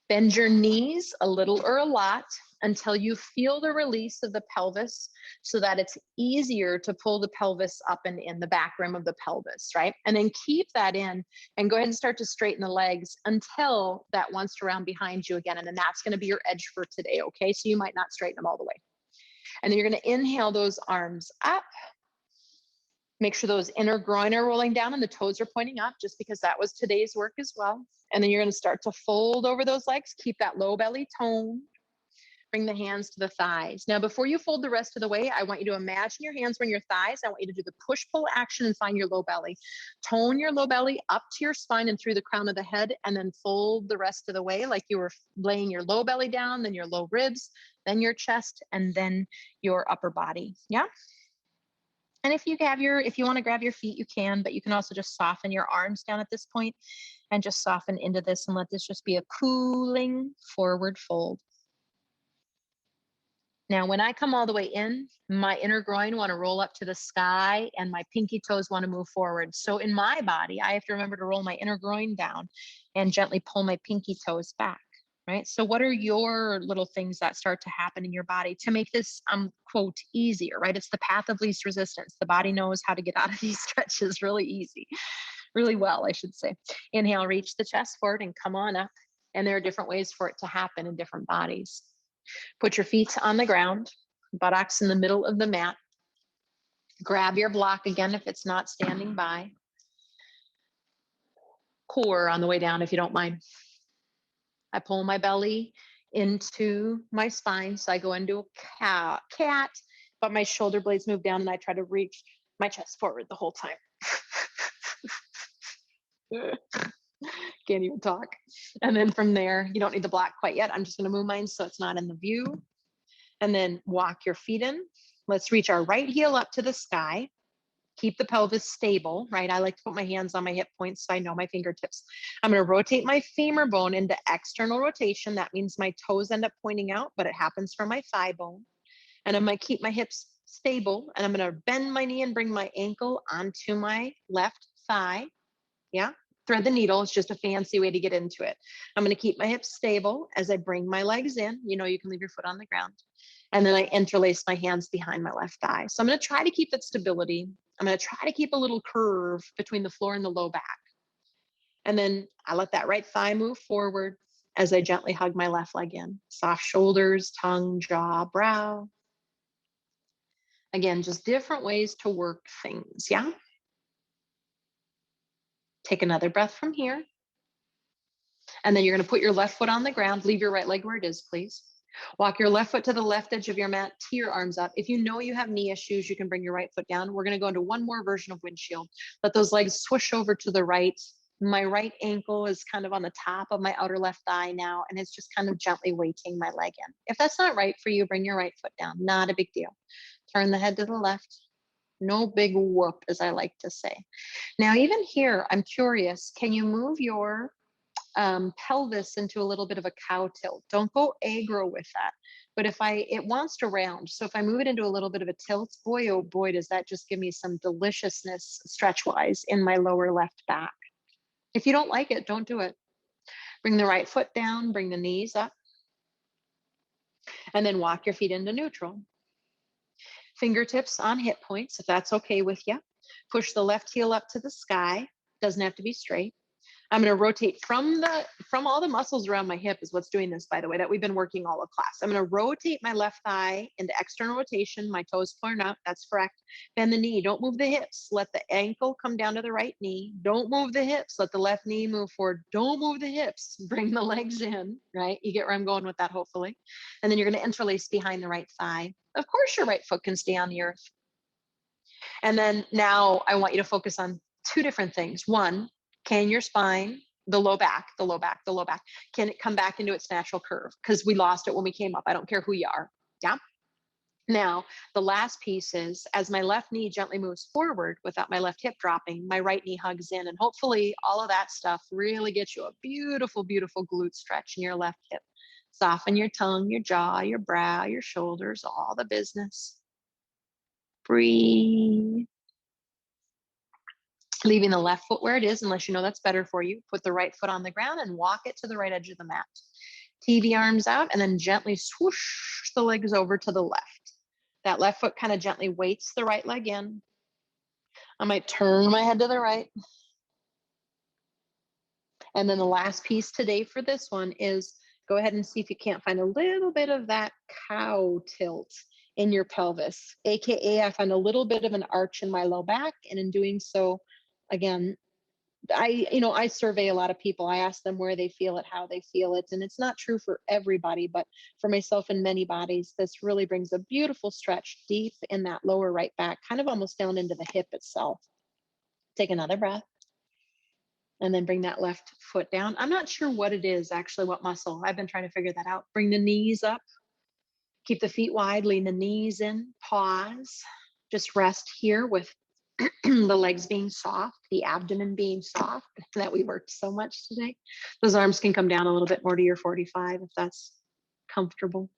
Bend your knees a little or a lot until you feel the release of the pelvis so that it's easier to pull the pelvis up and in the back rim of the pelvis, right? And then keep that in and go ahead and start to straighten the legs until that wants to round behind you again. And then that's going to be your edge for today, okay? So you might not straighten them all the way. And then you're going to inhale those arms up. Make sure those inner groin are rolling down and the toes are pointing up, just because that was today's work as well. And then you're going to start to fold over those legs. Keep that low belly toned. Bring the hands to the thighs. Now, before you fold the rest of the way, I want you to imagine your hands are in your thighs. I want you to do the push-pull action and find your low belly. Tone your low belly up to your spine and through the crown of the head, and then fold the rest of the way like you were laying your low belly down, then your low ribs, then your chest, and then your upper body. Yeah? And if you want to grab your feet, you can, but you can also just soften your arms down at this point and just soften into this and let this just be a cooling forward fold. Now, when I come all the way in, my inner groin want to roll up to the sky and my pinky toes want to move forward. So in my body, I have to remember to roll my inner groin down and gently pull my pinky toes back, right? So what are your little things that start to happen in your body to make this, quote, easier, right? It's the path of least resistance. The body knows how to get out of these stretches really easy, really well, I should say. Inhale, reach the chest forward and come on up. And there are different ways for it to happen in different bodies. Put your feet on the ground, buttocks in the middle of the mat. Grab your block again if it's not standing by. Core on the way down if you don't mind. I pull my belly into my spine, so I go into a cat, but my shoulder blades move down and I try to reach my chest forward the whole time. Can't even talk. And then from there, you don't need the block quite yet. I'm just going to move mine so it's not in the view. And then walk your feet in. Let's reach our right heel up to the sky. Keep the pelvis stable, right? I like to put my hands on my hip points so I know my fingertips. I'm going to rotate my femur bone into external rotation. That means my toes end up pointing out, but it happens from my thigh bone. And I'm going to keep my hips stable. And I'm going to bend my knee and bring my ankle onto my left thigh. Yeah. Thread the needle. It's just a fancy way to get into it. I'm going to keep my hips stable as I bring my legs in. You know, you can leave your foot on the ground. And then I interlace my hands behind my left thigh. So I'm going to try to keep that stability. I'm going to try to keep a little curve between the floor and the low back. And then I let that right thigh move forward as I gently hug my left leg in. Soft shoulders, tongue, jaw, brow. Again, just different ways to work things, yeah? Take another breath from here. And then you're going to put your left foot on the ground. Leave your right leg where it is, please. Walk your left foot to the left edge of your mat, tee your arms up. If you know you have knee issues, you can bring your right foot down. We're going to go into one more version of windshield. Let those legs swoosh over to the right. My right ankle is kind of on the top of my outer left thigh now, and it's just kind of gently weighting my leg in. If that's not right for you, bring your right foot down. Not a big deal. Turn the head to the left. No big whoop, as I like to say. Now, even here, I'm curious, can you move your pelvis into a little bit of a cow tilt? Don't go aggro with that. But if it wants to round. So if I move it into a little bit of a tilt, boy, oh boy, does that just give me some deliciousness stretch-wise in my lower left back. If you don't like it, don't do it. Bring the right foot down, bring the knees up, and then walk your feet into neutral. Fingertips on hip points, if that's okay with you. Push the left heel up to the sky. Doesn't have to be straight. I'm going to rotate from all the muscles around my hip is what's doing this, by the way, that we've been working all of class. I'm going to rotate my left thigh into external rotation. My toes point out. That's correct. Bend the knee. Don't move the hips. Let the ankle come down to the right knee. Don't move the hips. Let the left knee move forward. Don't move the hips. Bring the legs in, right? You get where I'm going with that, hopefully. And then you're going to interlace behind the right thigh. Of course, your right foot can stay on the earth. And then now I want you to focus on two different things. One, can your spine, the low back, can it come back into its natural curve? Because we lost it when we came up. I don't care who you are. Yeah. Now, the last piece is as my left knee gently moves forward without my left hip dropping, my right knee hugs in. And hopefully, all of that stuff really gets you a beautiful, beautiful glute stretch in your left hip. Soften your tongue, your jaw, your brow, your shoulders, all the business. Breathe. Leaving the left foot where it is, unless you know that's better for you. Put the right foot on the ground and walk it to the right edge of the mat. TV arms out and then gently swoosh the legs over to the left. That left foot kind of gently weights the right leg in. I might turn my head to the right. And then the last piece today for this one is go ahead and see if you can't find a little bit of that cow tilt in your pelvis. AKA, I find a little bit of an arch in my low back. And in doing so, again, I survey a lot of people. I ask them where they feel it, how they feel it. And it's not true for everybody, but for myself and many bodies, this really brings a beautiful stretch deep in that lower right back, kind of almost down into the hip itself. Take another breath. And then bring that left foot down. I'm not sure what it is, actually, what muscle. I've been trying to figure that out. Bring the knees up. Keep the feet wide, lean the knees in, pause. Just rest here with the legs being soft, the abdomen being soft, that we worked so much today. Those arms can come down a little bit more to your 45 if that's comfortable.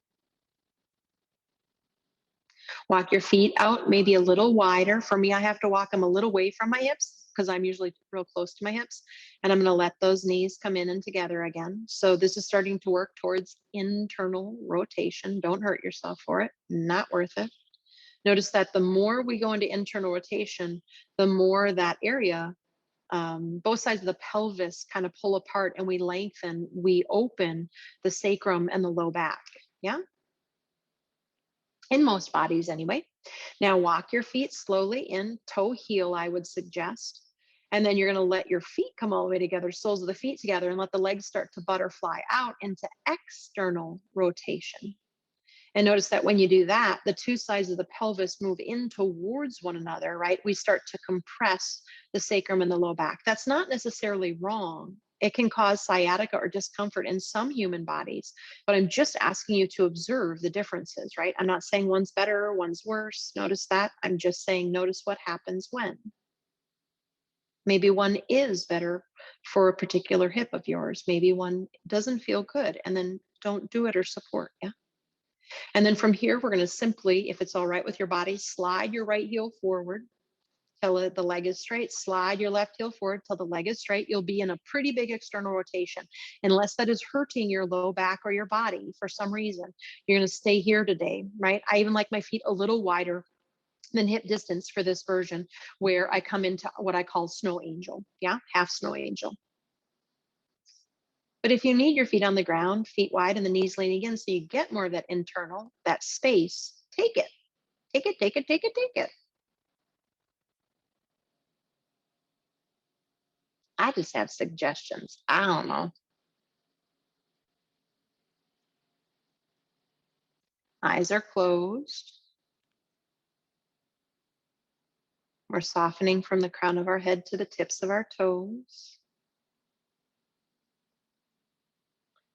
Walk your feet out maybe a little wider. For me, I have to walk them a little away from my hips because I'm usually real close to my hips. And I'm going to let those knees come in and together again. So this is starting to work towards internal rotation. Don't hurt yourself for it. Not worth it. Notice that the more we go into internal rotation, the more that area, both sides of the pelvis kind of pull apart and we lengthen, we open the sacrum and the low back. Yeah. In most bodies anyway. Now walk your feet slowly in, toe heel, I would suggest. And then you're going to let your feet come all the way together, soles of the feet together, and let the legs start to butterfly out into external rotation. And notice that when you do that, the two sides of the pelvis move in towards one another, right? We start to compress the sacrum and the low back. That's not necessarily wrong. It can cause sciatica or discomfort in some human bodies, but I'm just asking you to observe the differences, right? I'm not saying one's better, one's worse. Notice that. I'm just saying, notice what happens when. Maybe one is better for a particular hip of yours. Maybe one doesn't feel good, and then don't do it or support, yeah? And then from here, we're going to simply, if it's all right with your body, slide your right heel forward till the leg is straight. Slide your left heel forward till the leg is straight. You'll be in a pretty big external rotation. Unless that is hurting your low back or your body for some reason, you're going to stay here today, right? I even like my feet a little wider than hip distance for this version, where I come into what I call snow angel. Yeah, half snow angel. But if you need your feet on the ground, feet wide and the knees leaning in, so you get more of that internal, that space, take it. Take it, take it, take it, take it. I just have suggestions. I don't know. Eyes are closed. We're softening from the crown of our head to the tips of our toes.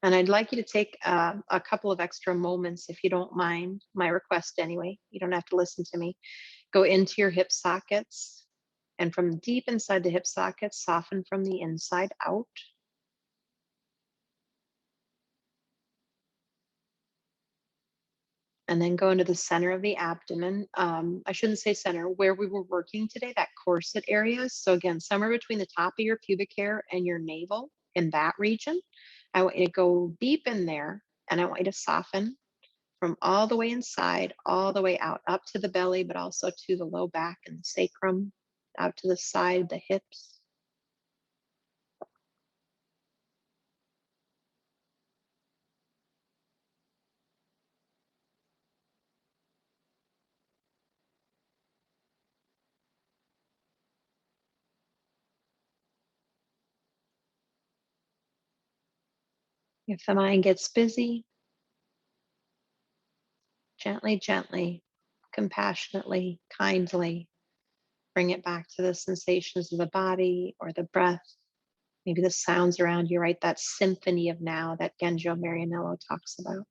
And I'd like you to take a couple of extra moments, if you don't mind, my request anyway. You don't have to listen to me. Go into your hip sockets, and from deep inside the hip sockets, soften from the inside out. And then go into the center of the abdomen. I shouldn't say center, where we were working today, that corset area. So again, somewhere between the top of your pubic hair and your navel, in that region. I want you to go deep in there, and I want you to soften from all the way inside, all the way out, up to the belly, but also to the low back and the sacrum, out to the side, the hips. If the mind gets busy, gently, gently, compassionately, kindly, Bring it back to the sensations of the body or the breath, maybe the sounds around you, right? That symphony of now that Genjo Marianello talks about.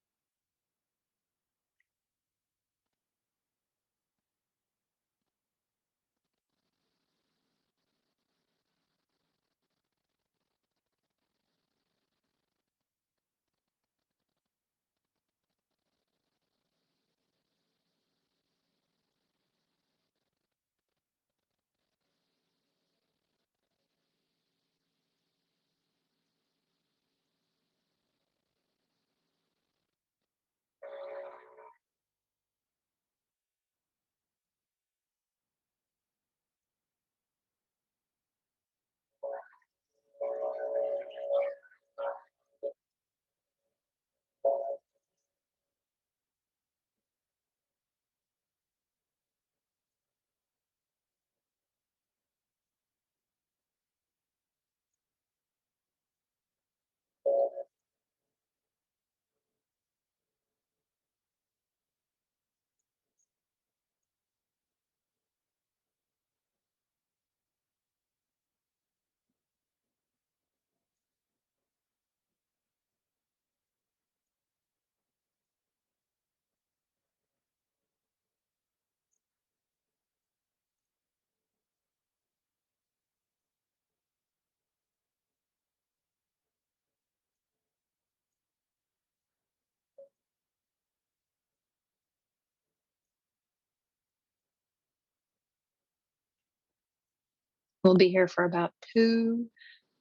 We'll be here for about 2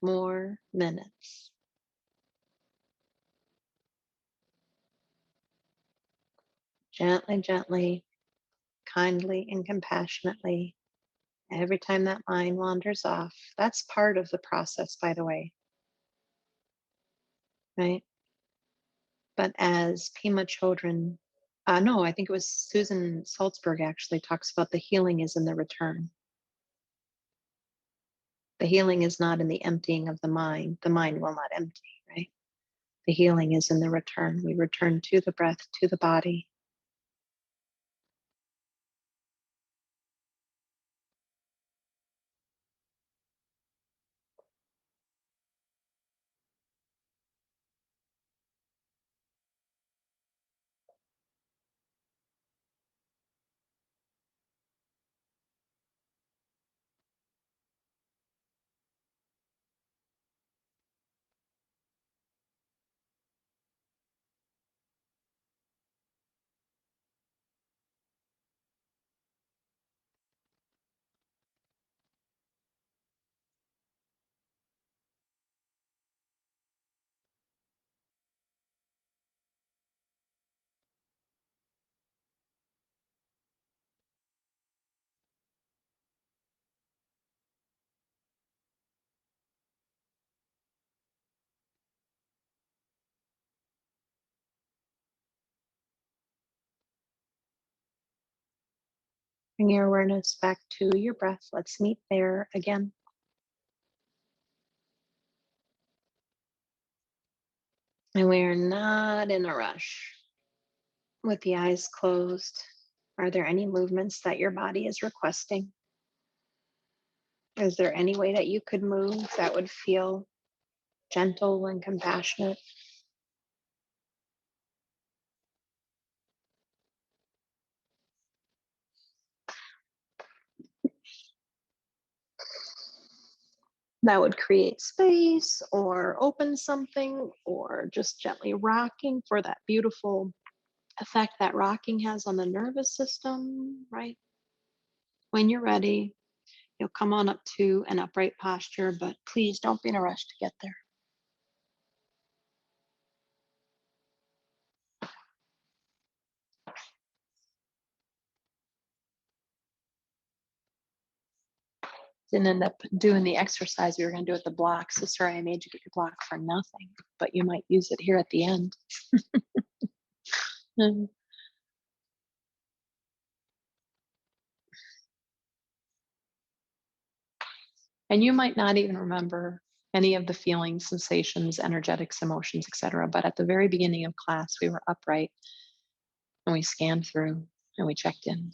more minutes. Gently, gently, kindly, and compassionately. Every time that mind wanders off, that's part of the process, by the way, right? But as Pema Chodron, no, I think it was Susan Salzberg actually talks about the healing is in the return. The healing is not in the emptying of the mind. The mind will not empty, right? The healing is in the return. We return to the breath, to the body. Bring your awareness back to your breath. Let's meet there again. And we are not in a rush. With the eyes closed, are there any movements that your body is requesting? Is there any way that you could move that would feel gentle and compassionate? That would create space or open something, or just gently rocking for that beautiful effect that rocking has on the nervous system, right? When you're ready, you'll come on up to an upright posture, but please don't be in a rush to get there. Didn't end up doing the exercise we were going to do at the block. So sorry, I made you get your block for nothing, but you might use it here at the end. And you might not even remember any of the feelings, sensations, energetics, emotions, etc. But at the very beginning of class, we were upright and we scanned through and we checked in.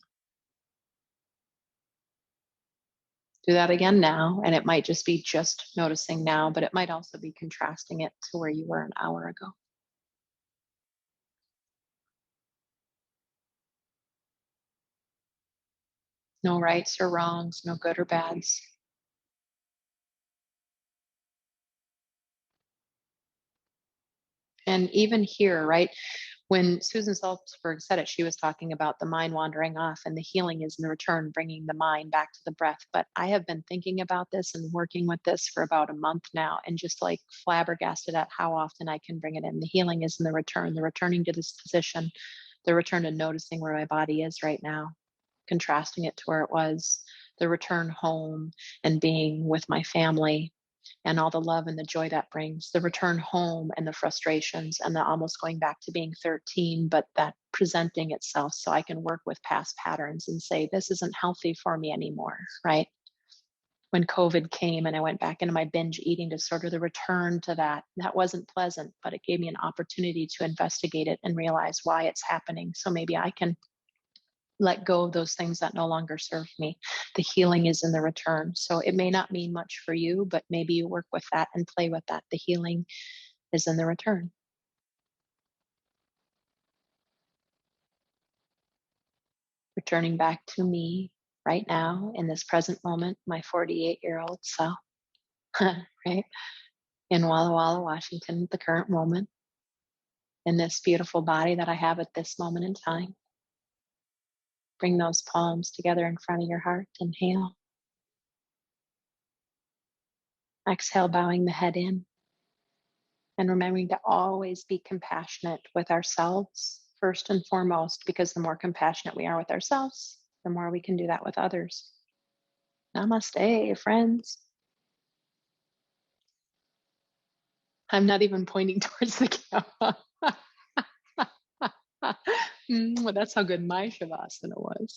Do that again now, and it might just be just noticing now, but it might also be contrasting it to where you were an hour ago. No rights or wrongs, no good or bads. And even here, right, when Susan Salzberg said it, she was talking about the mind wandering off, and the healing is in the return, bringing the mind back to the breath. But I have been thinking about this and working with this for about a month now, and just like flabbergasted at how often I can bring it in. The healing is in the return, the returning to this position, the return to noticing where my body is right now, contrasting it to where it was, the return home and being with my family and all the love and the joy that brings, the return home and the frustrations and the almost going back to being 13, but that presenting itself so I can work with past patterns and say, this isn't healthy for me anymore, right? When COVID came and I went back into my binge eating disorder, the return to that wasn't pleasant, but it gave me an opportunity to investigate it and realize why it's happening. So maybe I can let go of those things that no longer serve me. The healing is in the return. So it may not mean much for you, but maybe you work with that and play with that. The healing is in the return. Returning back to me right now in this present moment, my 48-year-old self, right? In Walla Walla, Washington, at the current moment, in this beautiful body that I have at this moment in time. Bring those palms together in front of your heart. Inhale. Exhale, bowing the head in. And remembering to always be compassionate with ourselves first and foremost, because the more compassionate we are with ourselves, the more we can do that with others. Namaste, friends. I'm not even pointing towards the camera. Well, that's how good my Shavasana was.